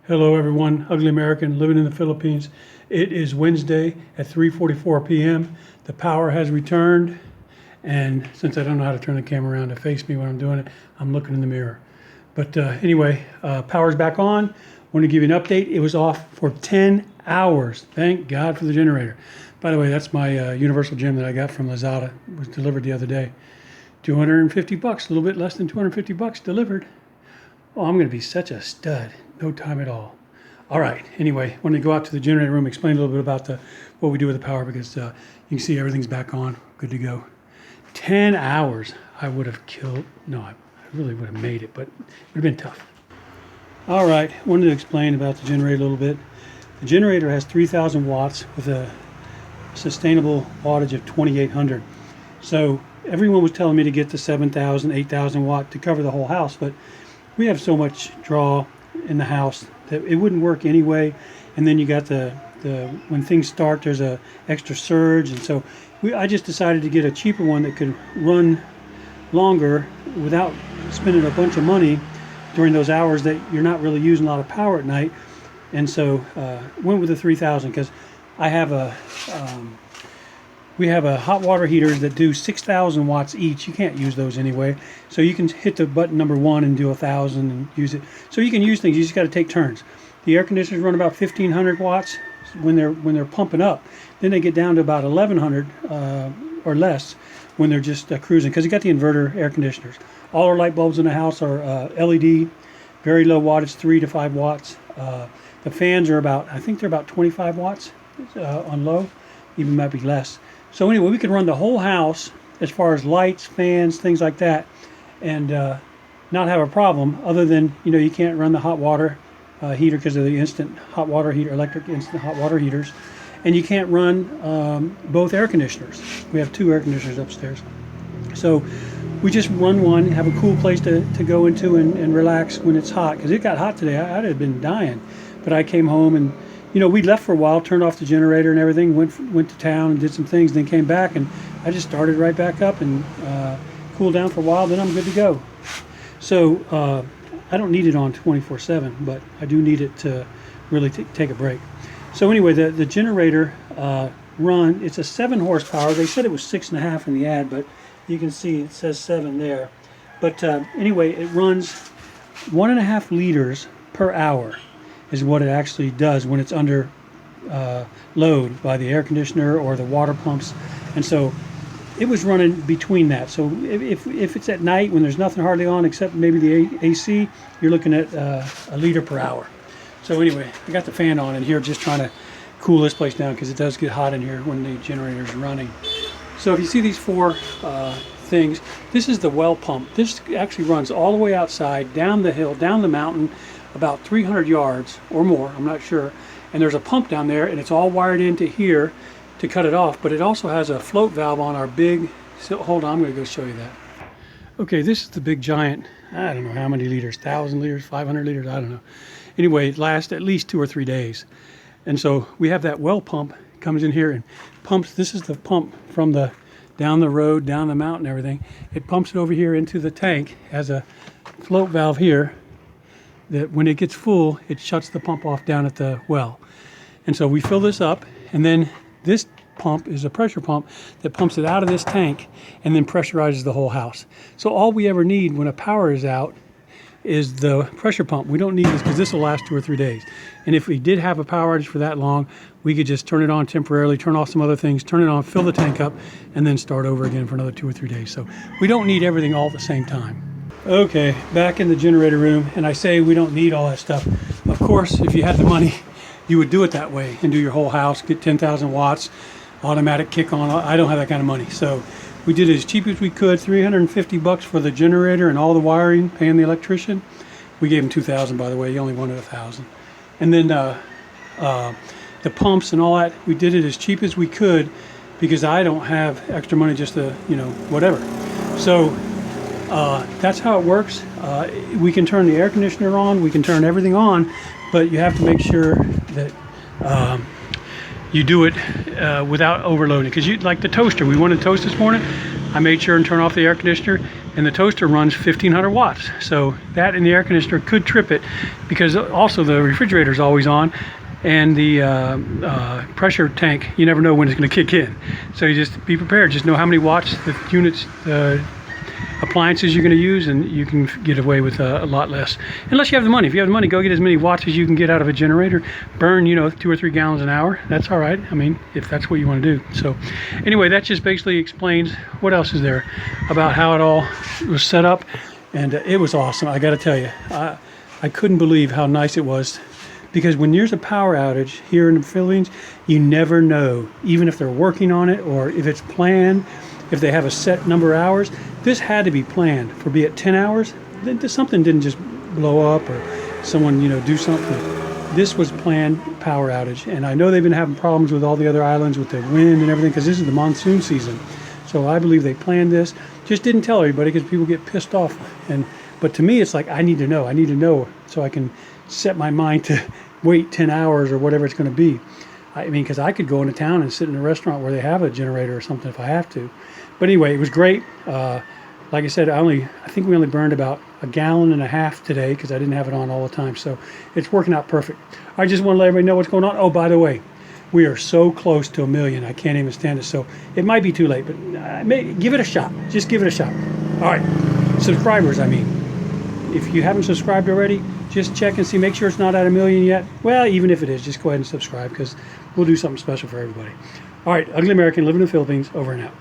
Hello everyone, Ugly American living in the Philippines. It is Wednesday at 3:44 p.m. The power has returned, and since I don't know how to turn the camera around to face me when I'm doing it, I'm looking in the mirror. But anyway, power's back on. Want to give you an update. It was off for 10 hours. Thank God for the generator. By the way, that's my universal gym that I got from Lazada. It was delivered the other day. 250 bucks, a little bit less than 250 bucks delivered. Oh, I'm going to be such a stud. No time at all. All right. Anyway, when I go out to the generator room, explain a little bit about what we do with the power, because you can see everything's back on. Good to go. 10 hours. I would have killed. No, I really would have made it, but it would have been tough. All right. Wanted to explain about the generator a little bit. The generator has 3,000 watts with a sustainable wattage of 2,800. So everyone was telling me to get the 7,000, 8,000 watt to cover the whole house, but we have so much draw in the house that it wouldn't work anyway. And then you got the when things start, there's a extra surge, and so I just decided to get a cheaper one that could run longer without spending a bunch of money during those hours that you're not really using a lot of power at night. And so went with the 3,000 because I have we have a hot water heaters that do 6,000 watts each. You can't use those anyway. So you can hit the button number 1 and do 1,000 and use it. So you can use things. You just got to take turns. The air conditioners run about 1,500 watts when they're pumping up. Then they get down to about 1,100 or less when they're just cruising, because you got the inverter air conditioners. All our light bulbs in the house are LED, very low wattage, 3 to 5 watts. The fans are I think they're about 25 watts on low, even might be less. So anyway, we could run the whole house as far as lights, fans, things like that, and not have a problem, other than, you can't run the hot water heater because of the instant hot water heater, electric instant hot water heaters, and you can't run both air conditioners. We have 2 air conditioners upstairs. So we just run one, have a cool place to go into and relax when it's hot, because it got hot today. I'd have been dying, but I came home and we left for a while, turned off the generator and everything, went to town and did some things, then came back, and I just started right back up and cooled down for a while, then I'm good to go. So I don't need it on 24/7, but I do need it to really take a break. So anyway, the generator it's a 7 horsepower. They said it was 6.5 in the ad, but you can see it says 7 there. But anyway, it runs 1.5 liters per hour. Is what it actually does when it's under load by the air conditioner or the water pumps. And so it was running between that. So if it's at night when there's nothing hardly on except maybe the AC, you're looking at 1 liter per hour. So anyway, I got the fan on in here just trying to cool this place down, because it does get hot in here when the generator's running. So if you see these 4 things, this is the well pump. This actually runs all the way outside, down the hill, down the mountain, about 300 yards or more, I'm not sure. And there's a pump down there, and it's all wired into here to cut it off, but it also has a float valve on our big, so hold on, I'm gonna go show you that. Okay, this is the big giant, I don't know how many liters, 1,000 liters, 500 liters, I don't know. Anyway, it lasts at least 2 or 3 days. And so we have that well pump, comes in here and pumps. This is the pump from down the road, down the mountain, everything. It pumps it over here into the tank, has a float valve here, that when it gets full, it shuts the pump off down at the well. And so we fill this up, and then this pump is a pressure pump that pumps it out of this tank and then pressurizes the whole house. So all we ever need when a power is out is the pressure pump. We don't need this because this will last 2 or 3 days. And if we did have a power outage for that long, we could just turn it on temporarily, turn off some other things, turn it on, fill the tank up, and then start over again for another 2 or 3 days. So we don't need everything all at the same time. Okay, back in the generator room, and I say we don't need all that stuff. Of course, if you had the money, you would do it that way and do your whole house, get 10,000 watts, automatic kick on. I don't have that kind of money, so we did it as cheap as we could. 350 bucks for the generator and all the wiring, paying the electrician. We gave him 2,000, by the way. He only wanted 1,000. And then the pumps and all that, we did it as cheap as we could, because I don't have extra money just to, whatever. So that's how it works. We can turn the air conditioner on, we can turn everything on, but you have to make sure that you do it without overloading. Because like the toaster, we wanted to toast this morning. I made sure and turn off the air conditioner. and the toaster runs 1500 watts. So that and the air conditioner could trip it, because also the refrigerator is always on, and the pressure tank, you never know when it's going to kick in. So you just be prepared. Just know how many watts the units, appliances you're going to use, and you can get away with a lot less. Unless you have the money. If you have the money, go get as many watts as you can get out of a generator. Burn, 2 or 3 gallons an hour. That's all right. I mean, if that's what you want to do. So anyway, that just basically explains what else is there about how it all was set up. And it was awesome. I got to tell you, I couldn't believe how nice it was. Because when there's a power outage here in the Philippines, you never know, even if they're working on it or if it's planned, if they have a set number of hours. This had to be planned for, be it 10 hours. Something didn't just blow up or someone, do something. This was planned power outage. And I know they've been having problems with all the other islands with the wind and everything, because this is the monsoon season. So I believe they planned this. Just didn't tell everybody because people get pissed off. But to me, it's like, I need to know so I can set my mind to wait 10 hours or whatever it's going to be. I mean, because I could go into town and sit in a restaurant where they have a generator or something if I have to. But anyway, it was great. Like I said, I think we only burned about 1.5 gallons today because I didn't have it on all the time. So it's working out perfect. I just want to let everybody know what's going on. Oh, by the way, we are so close to 1 million. I can't even stand it. So it might be too late, but give it a shot. Just give it a shot. All right. Subscribers, I mean. If you haven't subscribed already, just check and see. Make sure it's not at 1 million yet. Well, even if it is, just go ahead and subscribe, because we'll do something special for everybody. All right, Ugly American living in the Philippines, over and out.